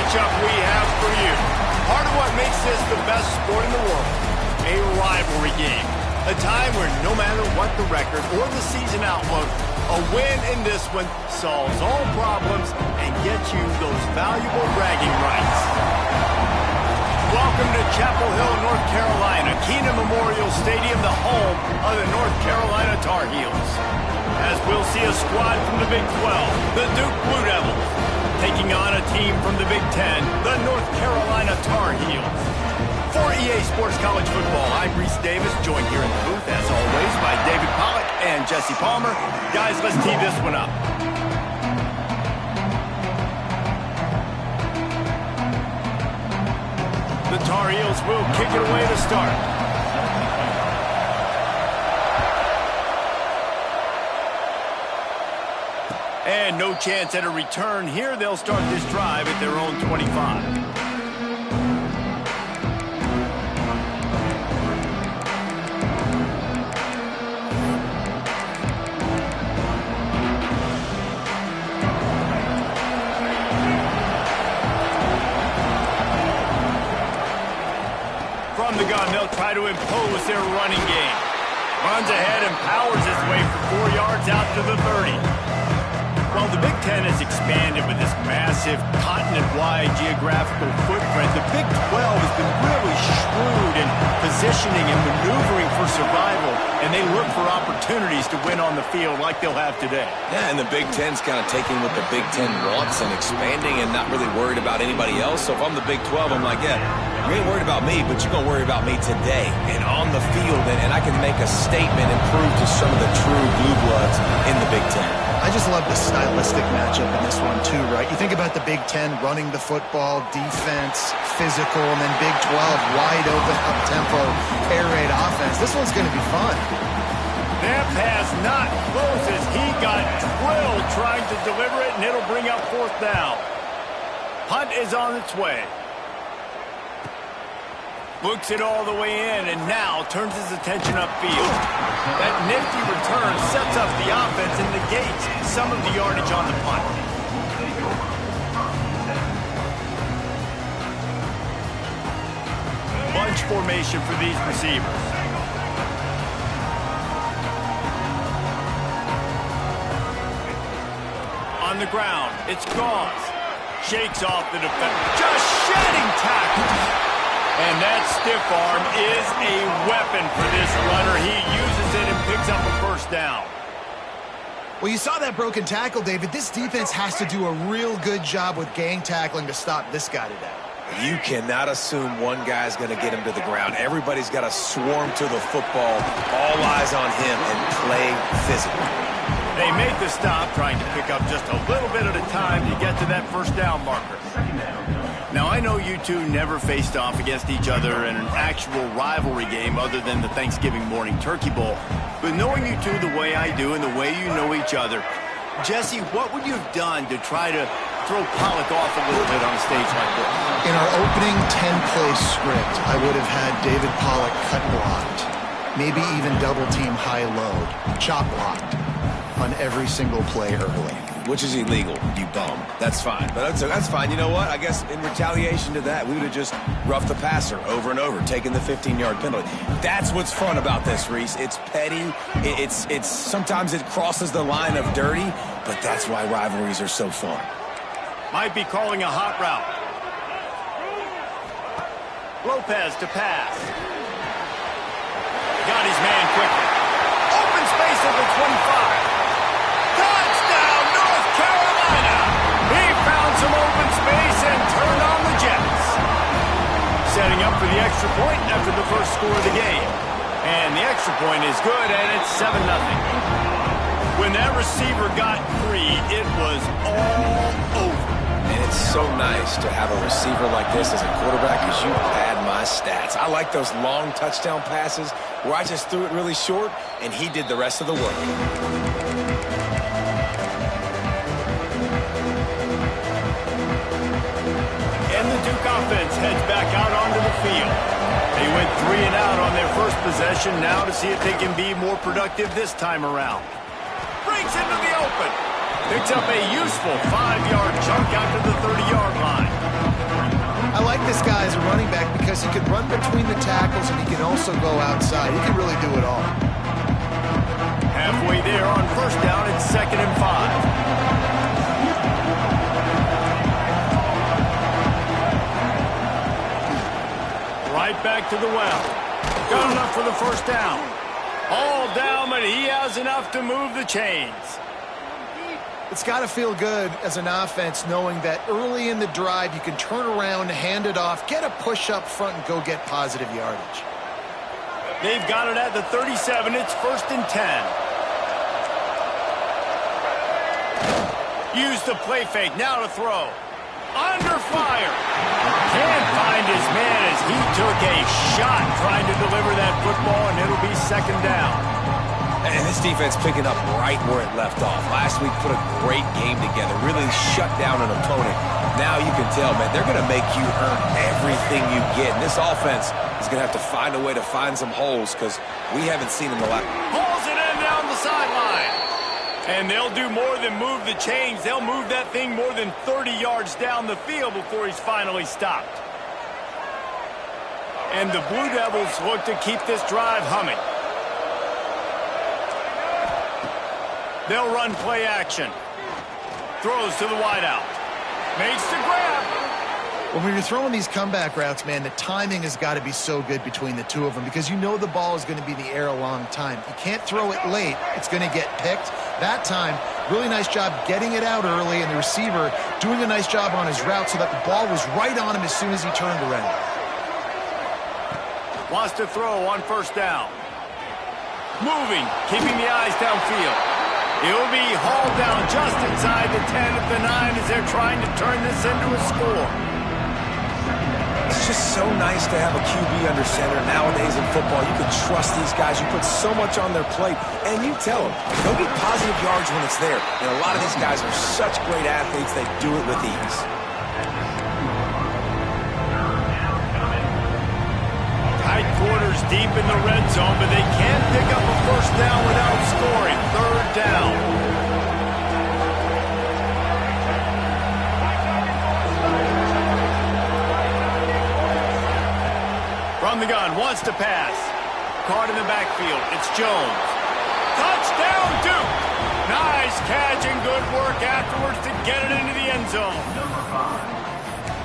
matchup we have for you. Part of what makes this the best sport in the world, a rivalry game. A time where no matter what the record or the season outlook, a win in this one solves all problems and gets you those valuable bragging rights. Welcome to Chapel Hill, North Carolina, Kenan Memorial Stadium, the home of the North Carolina Tar Heels. As we'll see a squad from the Big 12, the Duke Blue Devils, taking on a team from the Big 10, the North Carolina Tar Heels. For EA Sports College Football, I'm Reese Davis, joined here in the booth, as always, by David Pollack and Jesse Palmer. Guys, let's tee this one up. The Tar Heels will kick it away to start. And no chance at a return here. They'll start this drive at their own 25. From the gun, they'll try to impose their running game. Runs ahead and powers his way for 4 yards out to the 30. While the Big Ten has expanded with this massive continent-wide geographical footprint, the Big 12 has been really shrewd in positioning and maneuvering for survival, and they look for opportunities to win on the field like they'll have today. Yeah, and the Big Ten's kind of taking what the Big Ten wants and expanding and not really worried about anybody else. So if I'm the Big 12, I'm like, yeah, you ain't worried about me, but you're going to worry about me today and on the field, and I can make a statement and prove to some of the true blue bloods in the Big Ten. I just love the stylistic matchup in this one, too, right? You think about the Big Ten running the football, defense, physical, and then Big 12, wide open, up-tempo, air raid offense. This one's going to be fun. That pass not close as he got drilled trying to deliver it, and it'll bring up fourth down. Punt is on its way. Looks it all the way in, and now turns his attention upfield. That nifty return sets up the offense and negates some of the yardage on the punt. Bunch formation for these receivers. On the ground, it's Gauze. Shakes off the defender. Just shedding tackles. And that stiff arm is a weapon for this runner. He uses it and picks up a first down. Well, you saw that broken tackle, David. This defense has to do a real good job with gang tackling to stop this guy today. You cannot assume one guy's going to get him to the ground. Everybody's got to swarm to the football, all eyes on him, and play physical. They make the stop, trying to pick up just a little bit at a time to get to that first down marker. Now, I know you two never faced off against each other in an actual rivalry game other than the Thanksgiving morning turkey bowl. But knowing you two the way I do and the way you know each other, Jesse, what would you have done to try to throw Pollack off a little bit on a stage like this? In our opening 10-play script, I would have had David Pollack cut blocked, maybe even double-team high load, chop blocked on every single play early. Which is illegal, you bum. That's fine. But that's fine. You know what? I guess in retaliation to that, we would have just roughed the passer over and over, taking the 15-yard penalty. That's what's fun about this, Reese. It's petty. It's sometimes it crosses the line of dirty, but that's why rivalries are so fun. Might be calling a hot route. Lopez to pass. Got his man quickly. Open space at the 25. Touchdown, North Carolina! He found some open space and turned on the Jets. Setting up for the extra point after the first score of the game. And the extra point is good, and it's 7-0. When that receiver got free, it was all over. And it's so nice to have a receiver like this as a quarterback because you pad my stats. I like those long touchdown passes where I just threw it really short, and he did the rest of the work. And the Duke offense heads back out onto the field. They went 3 and out on their first possession, now to see if they can be more productive this time around. Breaks into the open. Picks up a useful 5-yard chunk out to the 30-yard line. I like this guy as a running back because he can run between the tackles and he can also go outside. He can really do it all. Halfway there on first down, it's 2nd and 5. Right back to the well. Got enough for the first down. All down, but he has enough to move the chains. It's got to feel good as an offense knowing that early in the drive you can turn around, hand it off, get a push up front, and go get positive yardage. They've got it at the 37. It's 1st and 10. Use the play fake. Now to throw. Under fire. Can't find his man as he took a shot trying to deliver that football, and it'll be 2nd down. And this defense picking up right where it left off. Last week put a great game together, really shut down an opponent. Now you can tell, man, they're going to make you earn everything you get. And this offense is going to have to find a way to find some holes because we haven't seen them a lot. Pulls it in down the sideline. And they'll do more than move the chains. They'll move that thing more than 30 yards down the field before he's finally stopped. And the Blue Devils look to keep this drive humming. They'll run play action. Throws to the wideout. Makes the grab. Well, when you're throwing these comeback routes, man, the timing has got to be so good between the two of them because you know the ball is going to be in the air a long time. You can't throw it late. It's going to get picked. That time, really nice job getting it out early, and the receiver doing a nice job on his route so that the ball was right on him as soon as he turned around. Wants to throw on first down. Moving, keeping the eyes downfield. He'll be hauled down just inside the 10 at the 9 as they're trying to turn this into a score. It's just so nice to have a QB under center. Nowadays in football, you can trust these guys. You put so much on their plate, and you tell them, go get positive yards when it's there. And a lot of these guys are such great athletes, they do it with ease. Tight quarters deep in the red zone, but they can't pick up a first down without scoring. 3rd down. From the gun, wants to pass. Caught in the backfield. It's Jones. Touchdown, Duke! Nice catch and good work afterwards to get it into the end zone.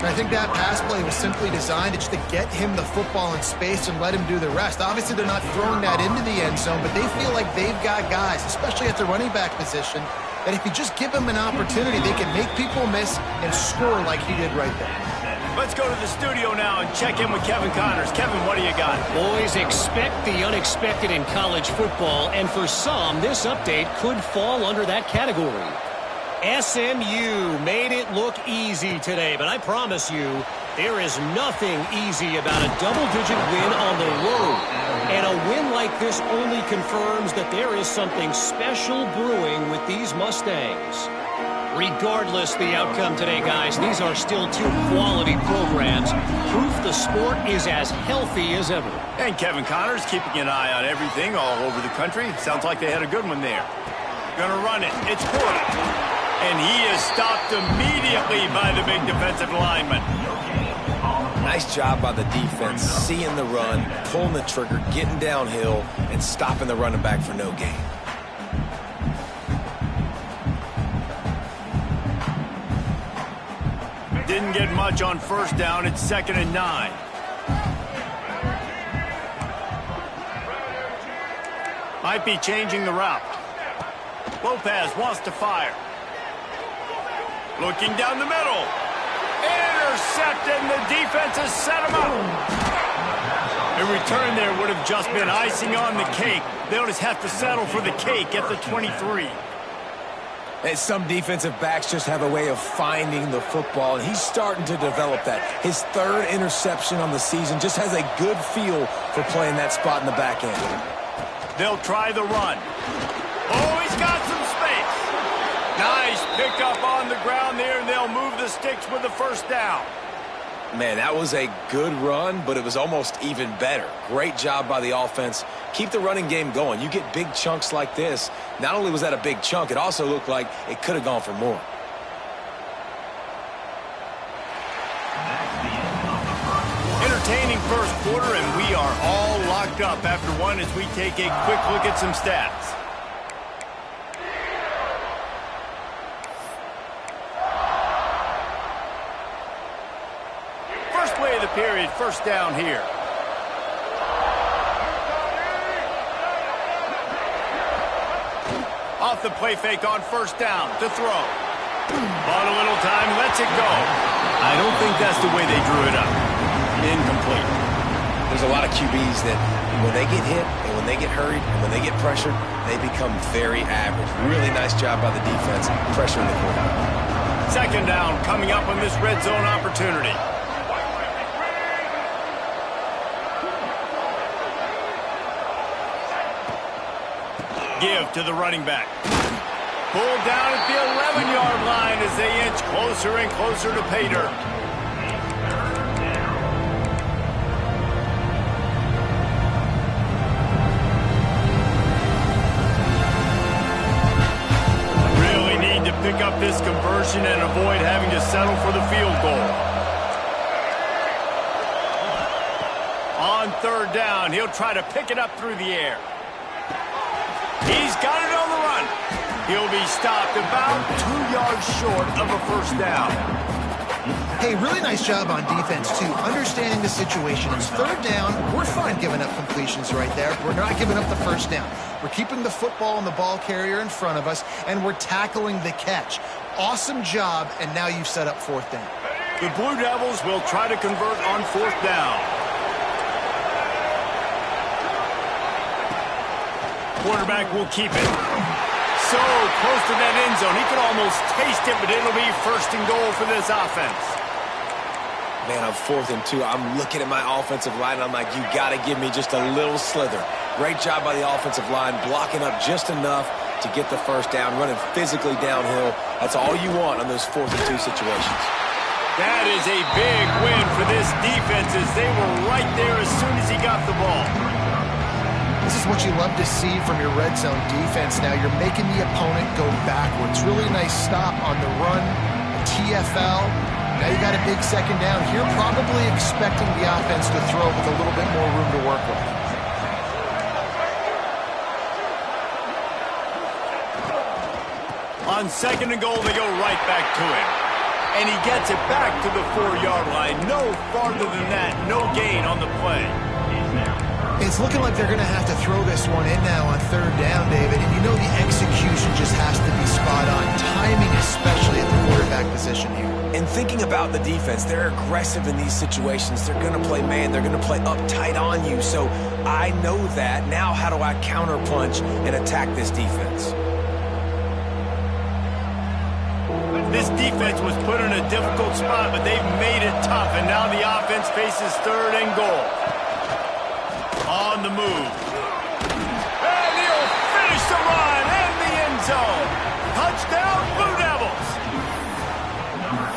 And I think that pass play was simply designed just to get him the football in space and let him do the rest. Obviously, they're not throwing that into the end zone, but they feel like they've got guys, especially at the running back position, that if you just give them an opportunity, they can make people miss and score like he did right there. Let's go to the studio now and check in with Kevin Connors. Kevin, what do you got? Boys, expect the unexpected in college football, and for some, this update could fall under that category. SMU made it look easy today, but I promise you, there is nothing easy about a double-digit win on the road. And a win like this only confirms that there is something special brewing with these Mustangs. Regardless the outcome today, guys, these are still two quality programs. Proof the sport is as healthy as ever. And Kevin Connors keeping an eye on everything all over the country. Sounds like they had a good one there. Gonna run it. It's Porter. And he is stopped immediately by the big defensive lineman. Nice job by the defense, seeing the run, pulling the trigger, getting downhill, and stopping the running back for no gain. Didn't get much on first down. It's 2nd and 9. Might be changing the route. Lopez wants to fire. Looking down the middle. Intercepted, and the defense has set him up. A return there would have just been icing on the cake. They'll just have to settle for the cake at the 23. And some defensive backs just have a way of finding the football, and he's starting to develop that. His 3rd interception on the season, just has a good feel for playing that spot in the back end. They'll try the run. Oh, he's got some space. Nice pickup on the ground there, and they'll move the sticks with the first down. Man, that was a good run, but it was almost even better. Great job by the offense. Keep the running game going. You get big chunks like this. Not only was that a big chunk, it also looked like it could have gone for more. entertaining first quarter, and we are all locked up after one as we take a quick look at some stats. First play of the period, first down here. Off the play fake on first down to throw. On a little time, lets it go. I don't think that's the way they drew it up. Incomplete. There's a lot of QBs that when they get hit and when they get hurried and when they get pressured, they become very average. Really nice job by the defense pressuring the quarterback. Second down coming up on this red zone opportunity. Give to the running back. Pulled down at the 11-yard line as they inch closer and closer to pay dirt. Really need to pick up this conversion and avoid having to settle for the field goal. On third down, he'll try to pick it up through the air. He's got it on the run. He'll be stopped about 2 yards short of a first down. Hey, really nice job on defense, too. Understanding the situation. It's third down. We're fine giving up completions right there. We're not giving up the first down. We're keeping the football and the ball carrier in front of us, and we're tackling the catch. Awesome job, and now you've set up fourth down. The Blue Devils will try to convert on fourth down. Quarterback will keep it. So close to that end zone. He could almost taste it, but it'll be first and goal for this offense. Man, on 4th and 2, I'm looking at my offensive line, and I'm like, you got to give me just a little slither. Great job by the offensive line, blocking up just enough to get the first down, running physically downhill. That's all you want on those 4th and 2 situations. That is a big win for this defense as they were right there as soon as he got the ball. This is what you love to see from your red zone defense now. You're making the opponent go backwards. Really nice stop on the run, TFL. Now you got a big second down here, probably expecting the offense to throw with a little bit more room to work with. On second and goal, they go right back to him. And he gets it back to the 4-yard line. No farther than that. No gain on the play. It's looking like they're going to have to throw this one in now on third down, David. And you know the execution just has to be spot on. Timing, especially at the quarterback position here. And thinking about the defense, they're aggressive in these situations. They're going to play man. They're going to play up tight on you. So I know that. Now how do I counterpunch and attack this defense? This defense was put in a difficult spot, but they've made it tough. And now the offense faces third and goal. On the move. And he'll finish the run in the end zone. Touchdown, Blue Devils.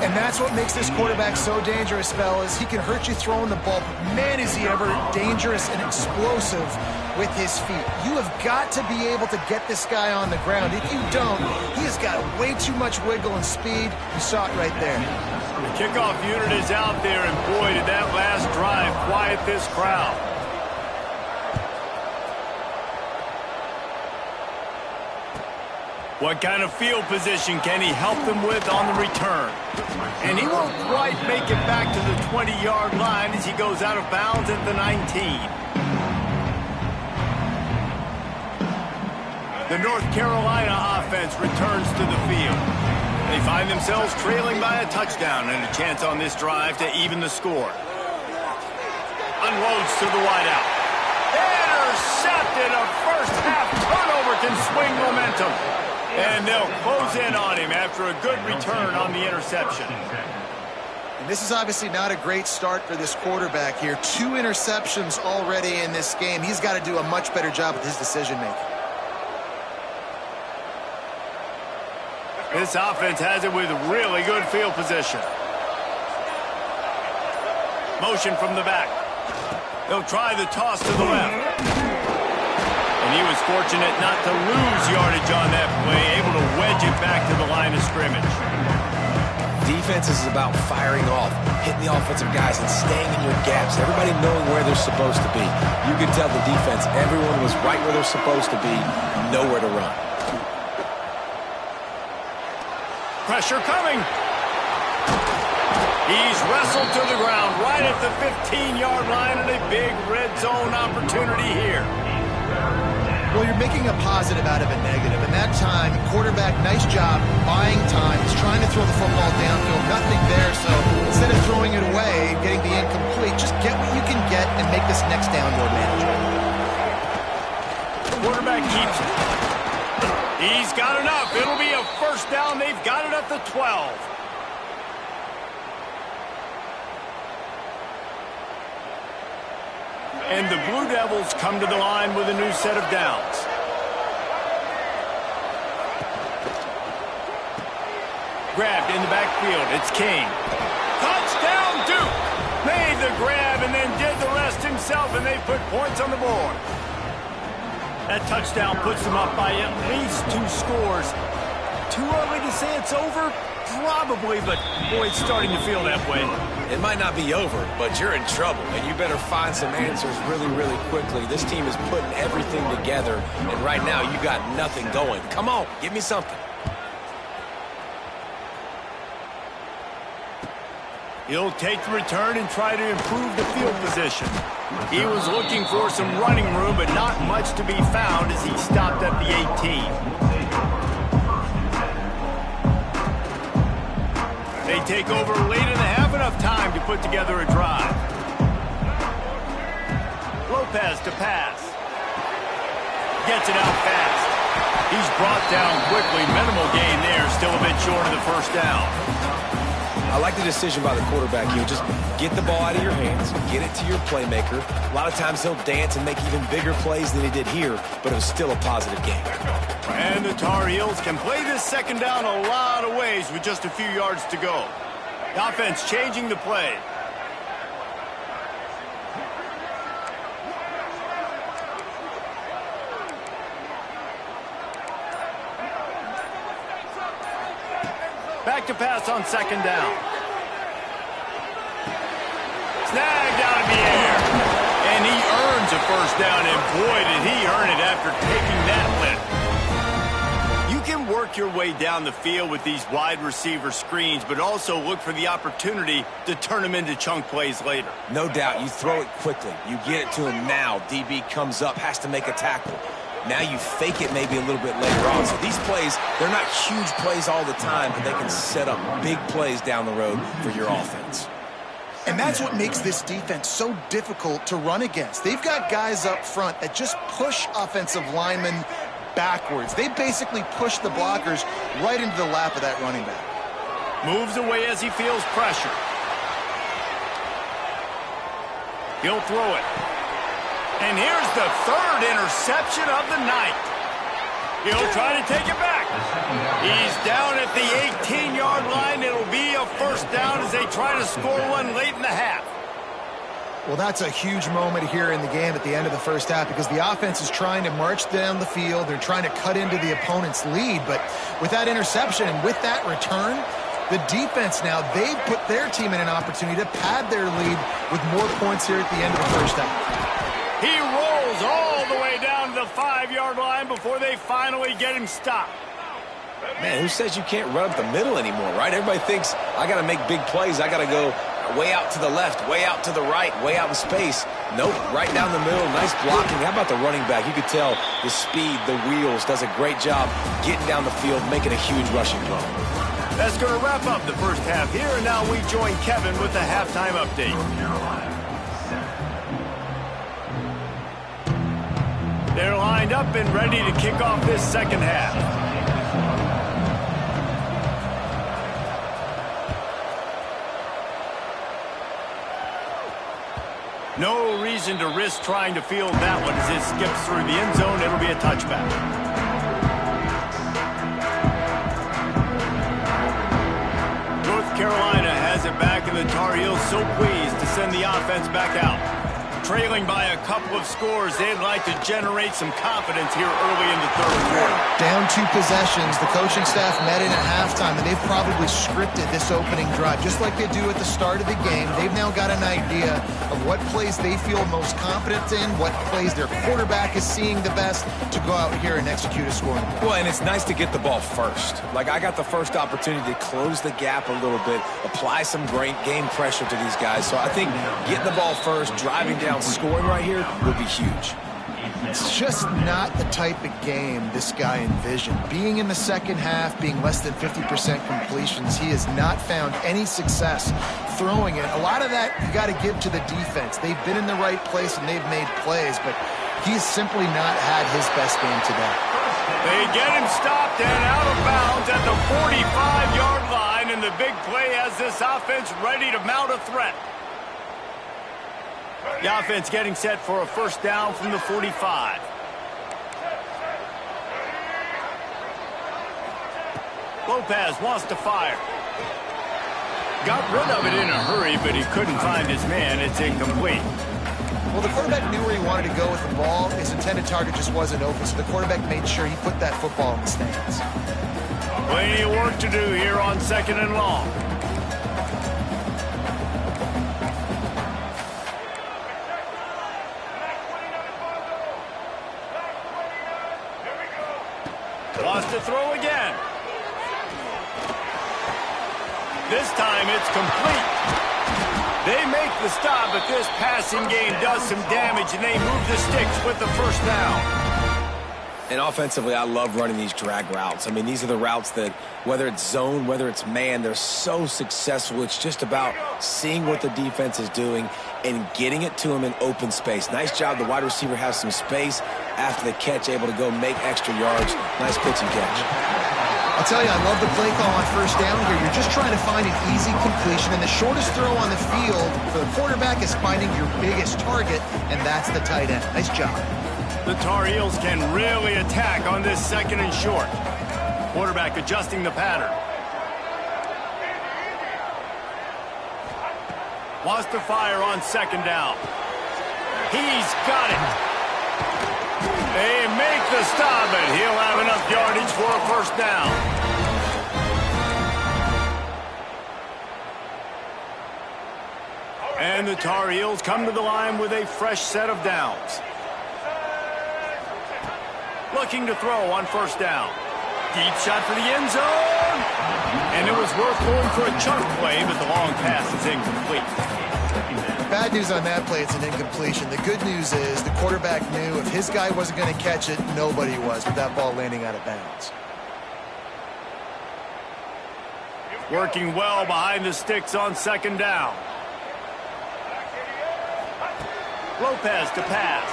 And that's what makes this quarterback so dangerous, fellas. He can hurt you throwing the ball, but man, is he ever dangerous and explosive with his feet. You have got to be able to get this guy on the ground. If you don't, he has got way too much wiggle and speed. You saw it right there. The kickoff unit is out there, and boy, did that last drive quiet this crowd. What kind of field position can he help them with on the return? And he won't quite make it back to the 20-yard line as he goes out of bounds at the 19. The North Carolina offense returns to the field. They find themselves trailing by a touchdown and a chance on this drive to even the score. Unloads to the wideout. Intercepted. A first-half turnover can swing momentum. And they'll close in on him after a good return on the interception. And this is obviously not a great start for this quarterback here. 2 interceptions already in this game. He's got to do a much better job with his decision-making. This offense has it with really good field position. Motion from the back. They'll try the toss to the left. And he was fortunate not to lose yardage on that play, able to wedge it back to the line of scrimmage. Defense is about firing off, hitting the offensive guys and staying in your gaps. Everybody knowing where they're supposed to be. You could tell the defense, everyone was right where they're supposed to be, nowhere to run. Pressure coming. He's wrestled to the ground right at the 15-yard line, and a big red zone opportunity here. Well, you're making a positive out of a negative. And that time, quarterback, nice job buying time. He's trying to throw the football downfield. Nothing there. So instead of throwing it away and getting the incomplete, just get what you can get and make this next down more manageable. Quarterback keeps it. He's got enough. It'll be a first down. They've got it at the 12. And the Blue Devils come to the line with a new set of downs. Grabbed in the backfield. It's King. Touchdown, Duke! Made the grab and then did the rest himself, and they put points on the board. That touchdown puts them up by at least 2 scores. Too early to say it's over? Probably, but boy, it's starting to feel that way. It might not be over, but you're in trouble, and you better find some answers really, really quickly. This team is putting everything together, and right now you got nothing going. Come on, give me something. He'll take the return and try to improve the field position. He was looking for some running room, but not much to be found as he stopped at the 18. They take over late in the half, enough time to put together a drive. Lopez to pass. Gets it out fast. He's brought down quickly. Minimal gain there, still a bit short of the first down. I like the decision by the quarterback. He'll just get the ball out of your hands, get it to your playmaker. A lot of times he'll dance and make even bigger plays than he did here, but it was still a positive game. And the Tar Heels can play this second down a lot of ways with just a few yards to go. The offense changing the play. Back to pass on second down. Snagged out of the air. And he earns a first down, and boy, did he earn it after taking that lift. You can work your way down the field with these wide receiver screens, but also look for the opportunity to turn them into chunk plays later. No doubt, you throw it quickly. You get it to him now. DB comes up, has to make a tackle. Now you fake it maybe a little bit later on. So these plays, they're not huge plays all the time, but they can set up big plays down the road for your offense. And that's what makes this defense so difficult to run against. They've got guys up front that just push offensive linemen backwards. They basically push the blockers right into the lap of that running back. Moves away as he feels pressure. He'll throw it. And here's the third interception of the night. He'll try to take it back. He's down at the 18-yard line. It'll be a first down as they try to score one late in the half. Well, that's a huge moment here in the game at the end of the first half because the offense is trying to march down the field. They're trying to cut into the opponent's lead. But with that interception and with that return, the defense now, they've put their team in an opportunity to pad their lead with more points here at the end of the first half. He rolls all the way down to the 5-yard line before they finally get him stopped. Man, who says you can't run up the middle anymore, right? Everybody thinks, I got to make big plays. I got to go way out to the left, way out to the right, way out in space. Nope, right down the middle, nice blocking. How about the running back? You could tell the speed, the wheels, does a great job getting down the field, making a huge rushing play. That's going to wrap up the first half here, and now we join Kevin with the halftime update. They're lined up and ready to kick off this second half. No reason to risk trying to field that one as it skips through the end zone. It'll be a touchback. North Carolina has it back, and the Tar Heels so pleased to send the offense back out. trailing by a couple of scores. They'd like to generate some confidence here early in the third quarter. Down 2 possessions. The coaching staff met in at halftime, and they've probably scripted this opening drive. Just like they do at the start of the game, they've now got an idea of what plays they feel most confident in, what plays their quarterback is seeing the best to go out here and execute a scoring play. Well, and it's nice to get the ball first. Like, I got the first opportunity to close the gap a little bit, apply some great game pressure to these guys. So I think getting the ball first, driving down, scoring right here would be huge. It's just not the type of game this guy envisioned. Being in the second half, being less than 50% completions, he has not found any success throwing it. A lot of that you got to give to the defense. They've been in the right place and they've made plays, but he's simply not had his best game today. They get him stopped and out of bounds at the 45-yard line, and the big play has this offense ready to mount a threat. The offense getting set for a first down from the 45. Lopez wants to fire. Got rid of it in a hurry, but he couldn't find his man. It's incomplete. Well, the quarterback knew where he wanted to go with the ball. His intended target just wasn't open, so the quarterback made sure he put that football in the stands. Plenty of work to do here on 2nd and long. Wants to throw again. This time it's complete. They make the stop, but this passing game does some damage, and they move the sticks with the first down. And offensively, I love running these drag routes. I mean, these are the routes that, whether it's zone, whether it's man, they're so successful. It's just about seeing what the defense is doing and getting it to them in open space. Nice job. The wide receiver has some space after the catch, able to go make extra yards. Nice pitch and catch. I'll tell you, I love the play call on first down here. You're just trying to find an easy completion, and the shortest throw on the field for the quarterback is finding your biggest target, and that's the tight end. Nice job. The Tar Heels can really attack on this 2nd and short. Quarterback adjusting the pattern. Wants to fire on 2nd down. He's got it. They make the stop, but he'll have enough yardage for a first down. And the Tar Heels come to the line with a fresh set of downs. Looking to throw on first down. Deep shot for the end zone. And it was worth going for a chunk play, but the long pass is incomplete. Bad news on that play, it's an incompletion. The good news is the quarterback knew if his guy wasn't going to catch it, nobody was, with that ball landing out of bounds. Working well behind the sticks on 2nd down. Lopez to pass.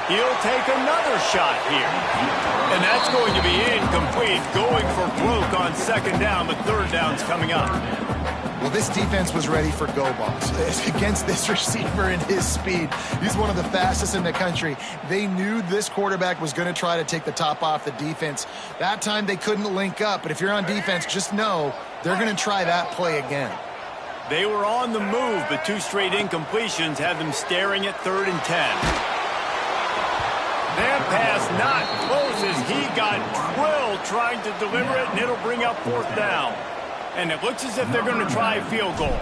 He'll take another shot here. And that's going to be incomplete. Going for broke on 2nd down, but 3rd down's coming up. Well, this defense was ready for go balls. Against this receiver and his speed, he's one of the fastest in the country. They knew this quarterback was going to try to take the top off the defense. That time they couldn't link up, but if you're on defense, just know they're going to try that play again. They were on the move, but 2 straight incompletions had them staring at 3rd and 10. That pass not close as he got drilled trying to deliver it, and it'll bring up 4th down. And it looks as if they're going to try a field goal.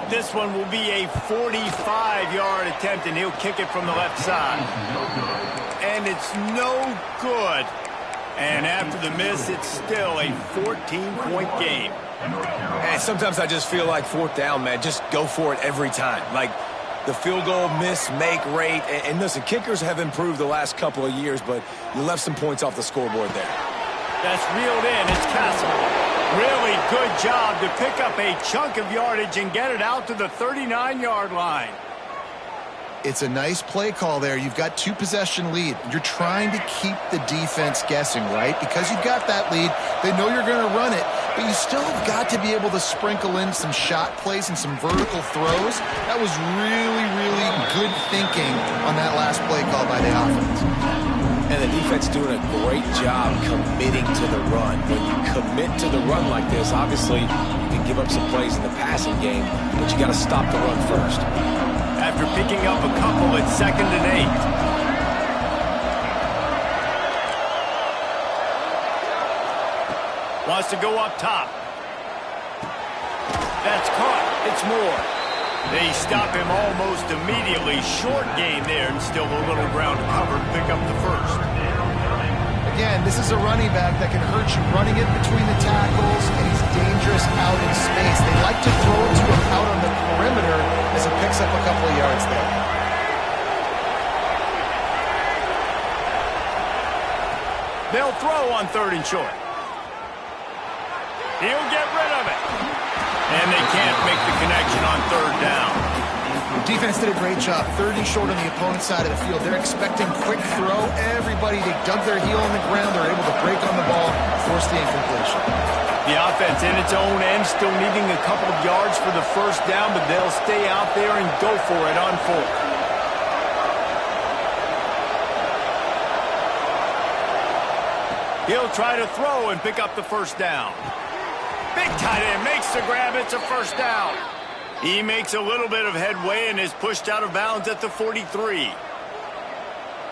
This one will be a 45-yard attempt, and he'll kick it from the left side. And it's no good. And after the miss, it's still a 14-point game. And sometimes I just feel like 4th down, man, just go for it every time. Like, the field goal miss-make rate. And listen, kickers have improved the last couple of years, but you left some points off the scoreboard there. That's reeled in. It's Castle. Really good job to pick up a chunk of yardage and get it out to the 39-yard line. It's a nice play call there. You've got 2-possession lead. You're trying to keep the defense guessing, right? Because you've got that lead, they know you're going to run it, but you still have got to be able to sprinkle in some shot plays and some vertical throws. That was really, really good thinking on that last play call by the offense. And the defense doing a great job committing to the run. When you commit to the run like this, obviously you can give up some plays in the passing game, but you got to stop the run first. After after picking up a couple at 2nd and 8. Wants to go up top. That's caught. It's Moore. They stop him almost immediately. Short gain there, and still a little ground to cover to pick up the first. Again, this is a running back that can hurt you running it between the tackles, and he's dangerous out in space. They like to throw it to him out on the perimeter as he picks up a couple of yards there. They'll throw on 3rd and short. He'll get rid of it. And they can't make the connection on 3rd down. The defense did a great job. 3rd and short on the opponent's side of the field. They're expecting quick throw. Everybody, they dug their heel on the ground. They're able to break on the ball, force the incompletion. The offense in its own end, still needing a couple of yards for the first down, but they'll stay out there and go for it on 4th. He'll try to throw and pick up the first down. Big tight end makes the grab. It's a first down. He makes a little bit of headway and is pushed out of bounds at the 43.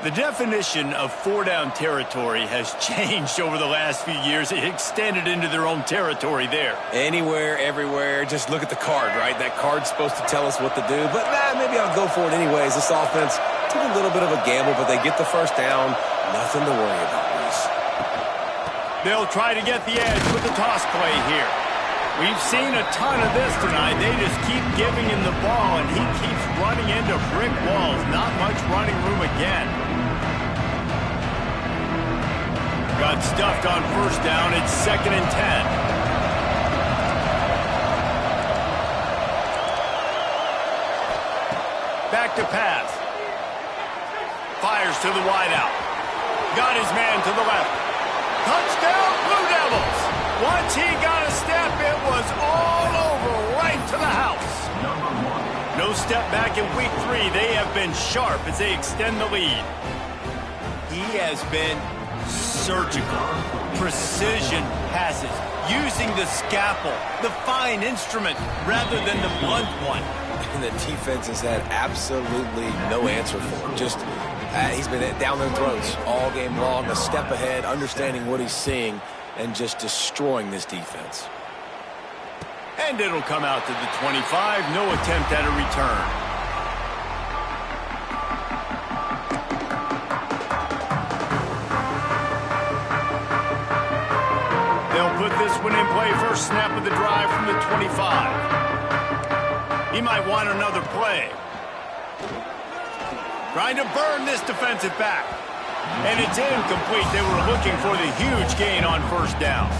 The definition of 4-down territory has changed over the last few years. It extended into their own territory there. Anywhere, everywhere. Just look at the card, right? That card's supposed to tell us what to do. But maybe I'll go for it anyways. This offense took a little bit of a gamble, but they get the first down. Nothing to worry about, Reese. They'll try to get the edge with the toss play here. We've seen a ton of this tonight. They just keep giving him the ball, and he keeps running into brick walls. Not much running room again. Got stuffed on first down. It's 2nd and 10. Back to pass. Fires to the wideout. Got his man to the left. Touchdown, Blue Devils. Once he got a step, it was all over, right to the house. No step back in week 3. They have been sharp as they extend the lead. He has been surgical, precision passes, using the scalpel, the fine instrument, rather than the blunt one. And the defense has had absolutely no answer for him. Just, he's been down their throats all game long, a step ahead, understanding what he's seeing, and just destroying this defense. And it'll come out to the 25. No attempt at a return. They'll put this one in play. First snap of the drive from the 25. He might want another play. Trying to burn this defensive back. And it's incomplete. They were looking for the huge gain on first down.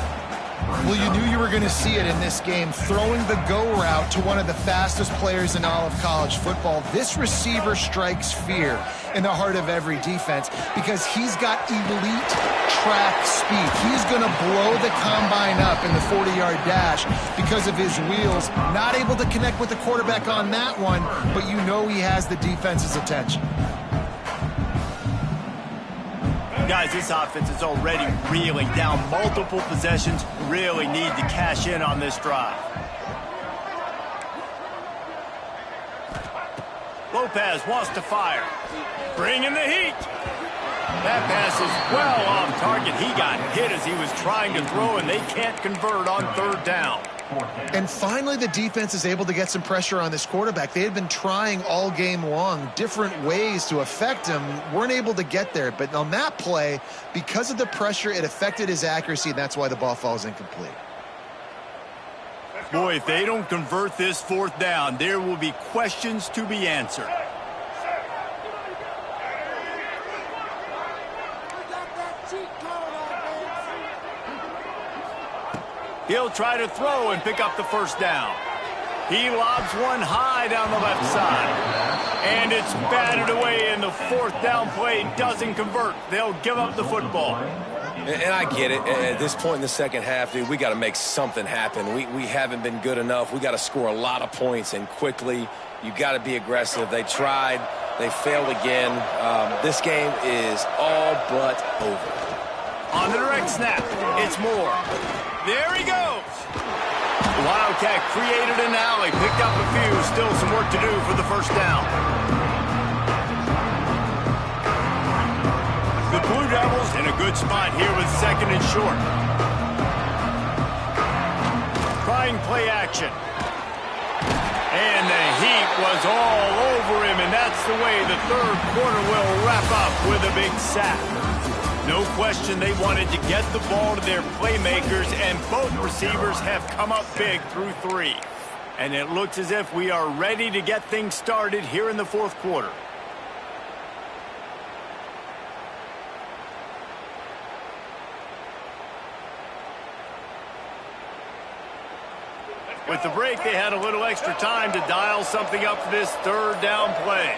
Well, you knew you were going to see it in this game. Throwing the go route to one of the fastest players in all of college football. This receiver strikes fear in the heart of every defense because he's got elite track speed. He's going to blow the combine up in the 40-yard dash because of his wheels. Not able to connect with the quarterback on that one, but you know he has the defense's attention. Guys, this offense is already reeling down multiple possessions. Really need to cash in on this drive. Lopez wants to fire. Bringing the heat. That pass is well off target. He got hit as he was trying to throw, and they can't convert on third down. And finally, the defense is able to get some pressure on this quarterback. They had been trying all game long different ways to affect him. Weren't able to get there. But on that play, because of the pressure, it affected his accuracy, and that's why the ball falls incomplete. Boy, if they don't convert this fourth down, there will be questions to be answered. He'll try to throw and pick up the first down. He lobs one high down the left side. And it's batted away, and the fourth down play doesn't convert. They'll give up the football. And I get it. At this point in the second half, dude, we got to make something happen. We haven't been good enough. We got to score a lot of points, and quickly. You got to be aggressive. They tried. They failed again. This game is all but over. On the direct snap, it's Moore. There he goes. The Wildcat created an alley, picked up a few, still some work to do for the first down. The Blue Devils in a good spot here with second and short. Trying play action. And the heat was all over him, and that's the way the third quarter will wrap up with a big sack. No question they wanted to get the ball to their playmakers, and both receivers have come up big through 3. And it looks as if we are ready to get things started here in the fourth quarter. With the break, they had a little extra time to dial something up for this third down play.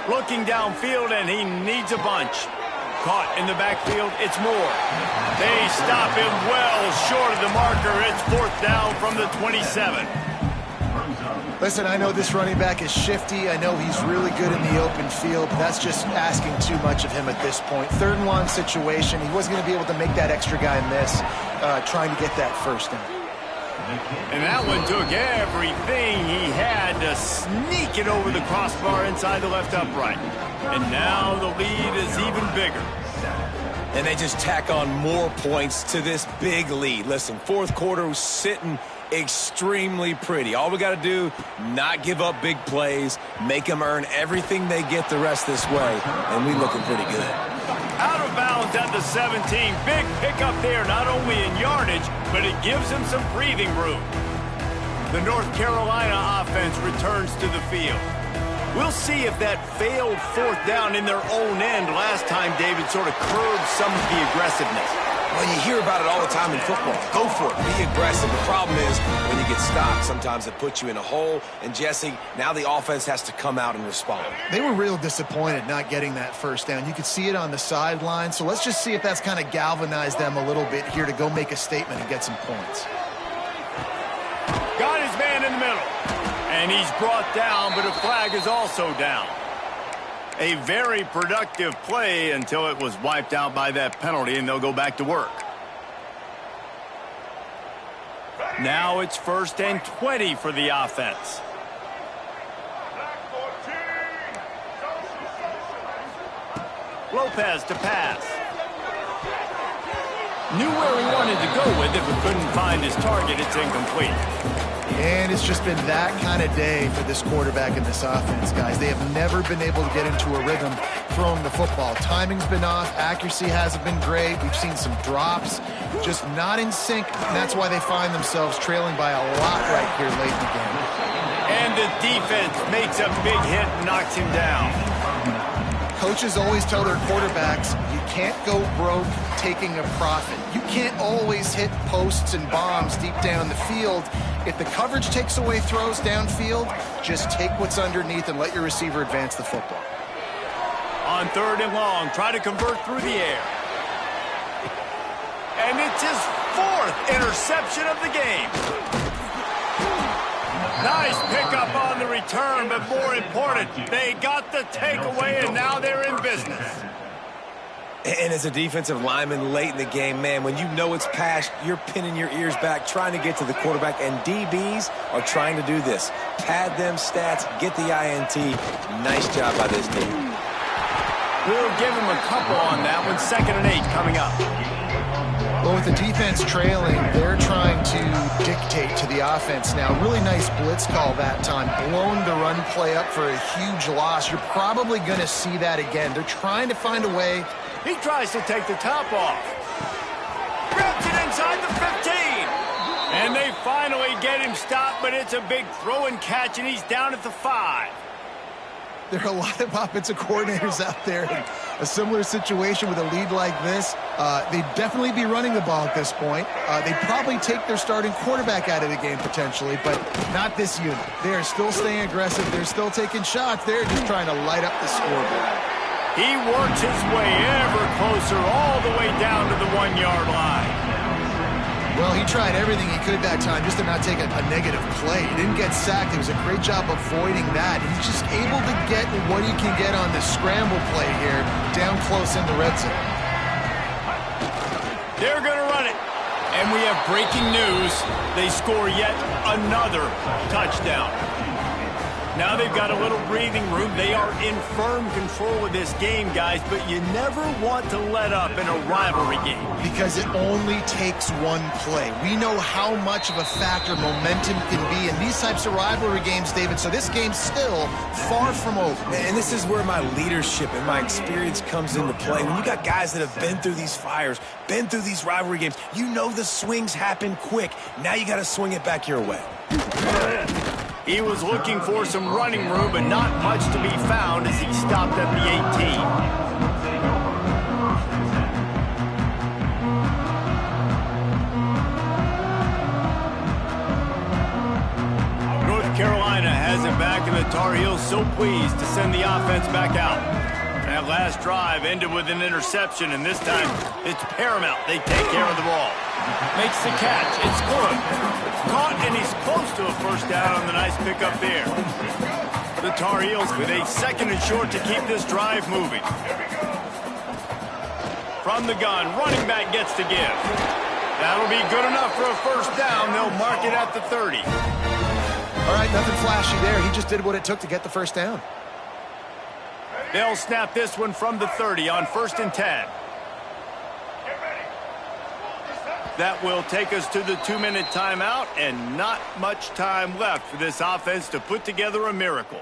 Looking downfield, and he needs a bunch. Caught in the backfield, it's Moore. They stop him well short of the marker. It's fourth down from the 27. Listen, I know this running back is shifty. I know he's really good in the open field, but that's just asking too much of him at this point. 3rd and 1 situation. He wasn't going to be able to make that extra guy miss trying to get that first down. And that one took everything he had to sneak it over the crossbar inside the left upright. And now the lead is even bigger. And they just tack on more points to this big lead. Listen, fourth quarter was sitting extremely pretty. All we got to do, not give up big plays, make them earn everything they get the rest this way, and we looking pretty good. Out of bounds at the 17. Big pickup there, not only in yardage, but it gives him some breathing room. The North Carolina offense returns to the field. We'll see if that failed fourth down in their own end last time, David, sort of curbed some of the aggressiveness. Well, you hear about it all the time in football. Go for it. Be aggressive. The problem is when you get stopped, sometimes it puts you in a hole. And, Jesse, now the offense has to come out and respond. They were real disappointed not getting that first down. You could see it on the sideline. So let's just see if that's kind of galvanized them a little bit here to go make a statement and get some points. Got his man in the middle. And he's brought down, but a flag is also down. A very productive play until it was wiped out by that penalty, and they'll go back to work. Now it's 1st and 20 for the offense. Lopez to pass. Knew where he wanted to go with it, but couldn't find his target. It's incomplete. And it's just been that kind of day for this quarterback and this offense, guys. They have never been able to get into a rhythm throwing the football. Timing's been off. Accuracy hasn't been great. We've seen some drops, just not in sync. And that's why they find themselves trailing by a lot right here late in the game. And the defense makes a big hit and knocks him down. Coaches always tell their quarterbacks, you can't go broke taking a profit. You can't always hit posts and bombs deep down the field. If the coverage takes away throws downfield, just take what's underneath and let your receiver advance the football. On 3rd and long, try to convert through the air. And it's his 4th interception of the game. Nice pickup on the return, but more important, they got the takeaway, and now they're in business. And as a defensive lineman late in the game, man, when you know it's past, you're pinning your ears back, trying to get to the quarterback, and DBs are trying to do this. Pad them stats, get the INT. Nice job by this team. We'll give him a couple on that one. 2nd and 8 coming up. Well, with the defense trailing, they're trying to dictate to the offense now. Really nice blitz call that time. Blown the run play up for a huge loss. You're probably going to see that again. They're trying to find a way. He tries to take the top off. Grabs it inside the 15. And they finally get him stopped, but it's a big throw and catch, and he's down at the 5. There are a lot of offensive coordinators out there in a similar situation with a lead like this. They'd definitely be running the ball at this point. They'd probably take their starting quarterback out of the game potentially, but not this unit. They are still staying aggressive. They're still taking shots. They're just trying to light up the scoreboard. He works his way ever closer all the way down to the 1-yard line. Well, he tried everything he could that time just to not take a negative play. He didn't get sacked. It was a great job avoiding that. He's just able to get what he can get on the scramble play here down close in the red zone. They're going to run it. And we have breaking news. They score yet another touchdown. Now they've got a little breathing room. They are in firm control of this game, guys, but you never want to let up in a rivalry game. Because it only takes one play. We know how much of a factor momentum can be in these types of rivalry games, David, so this game's still far from over. And this is where my leadership and my experience comes into play. When you got guys that have been through these fires, been through these rivalry games, you know the swings happen quick. Now you got to swing it back your way. He was looking for some running room, but not much to be found as he stopped at the 18. North Carolina has it back, and the Tar Heels so pleased to send the offense back out. That last drive ended with an interception, and this time it's paramount. They take care of the ball. Makes the catch. It's good. Caught, and he's close to a first down on the nice pickup there. The Tar Heels with a 2nd and short to keep this drive moving. From the gun, running back gets to give. That'll be good enough for a first down. They'll mark it at the 30. All right, nothing flashy there. He just did what it took to get the first down. They'll snap this one from the 30 on 1st and 10. That will take us to the 2-minute timeout, and not much time left for this offense to put together a miracle.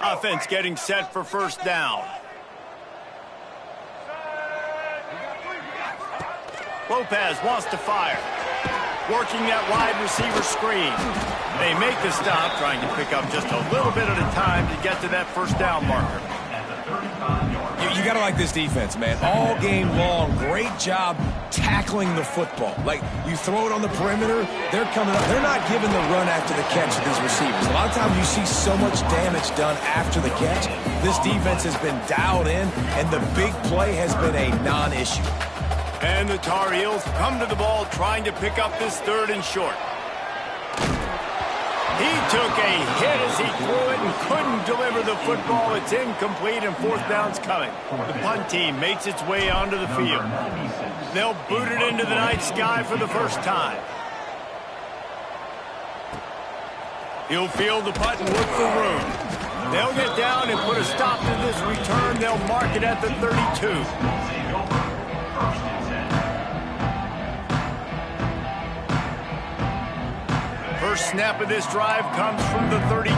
Offense getting set for first down. Lopez wants to fire. Working that wide receiver screen. They make the stop, trying to pick up just a little bit at a time to get to that first down marker. You got to like this defense, man. All game long, great job tackling the football. Like, you throw it on the perimeter, they're coming up. They're not giving the run after the catch to these receivers. A lot of times you see so much damage done after the catch. This defense has been dialed in, and the big play has been a non-issue. And the Tar Heels come to the ball trying to pick up this 3rd and short. He took a hit as he threw it and couldn't deliver the football. It's incomplete, and 4th down's coming. The punt team makes its way onto the field. They'll boot it into the night sky for the first time. He'll field the punt and look for room. They'll get down and put a stop to this return. They'll mark it at the 32. First snap of this drive comes from the 32.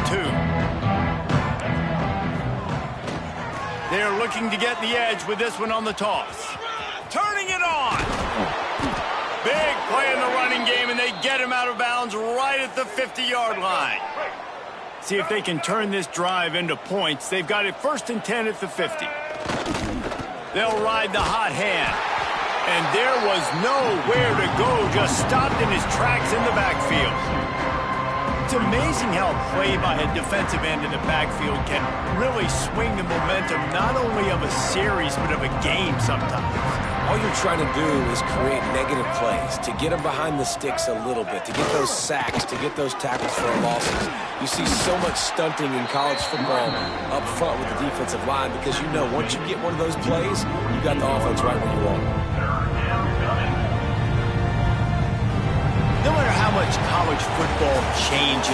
They're looking to get the edge with this one on the toss. Turning it on. Big play in the running game, and they get him out of bounds right at the 50-yard line. See if they can turn this drive into points. They've got it 1st and 10 at the 50. They'll ride the hot hand. And there was nowhere to go, just stopped in his tracks in the backfield. It's amazing how play by a defensive end in the backfield can really swing the momentum not only of a series but of a game sometimes. All you're trying to do is create negative plays, to get them behind the sticks a little bit, to get those sacks, to get those tackles for losses. You see so much stunting in college football up front with the defensive line because you know once you get one of those plays, you got the offense right where you want it. No matter how much college football changes,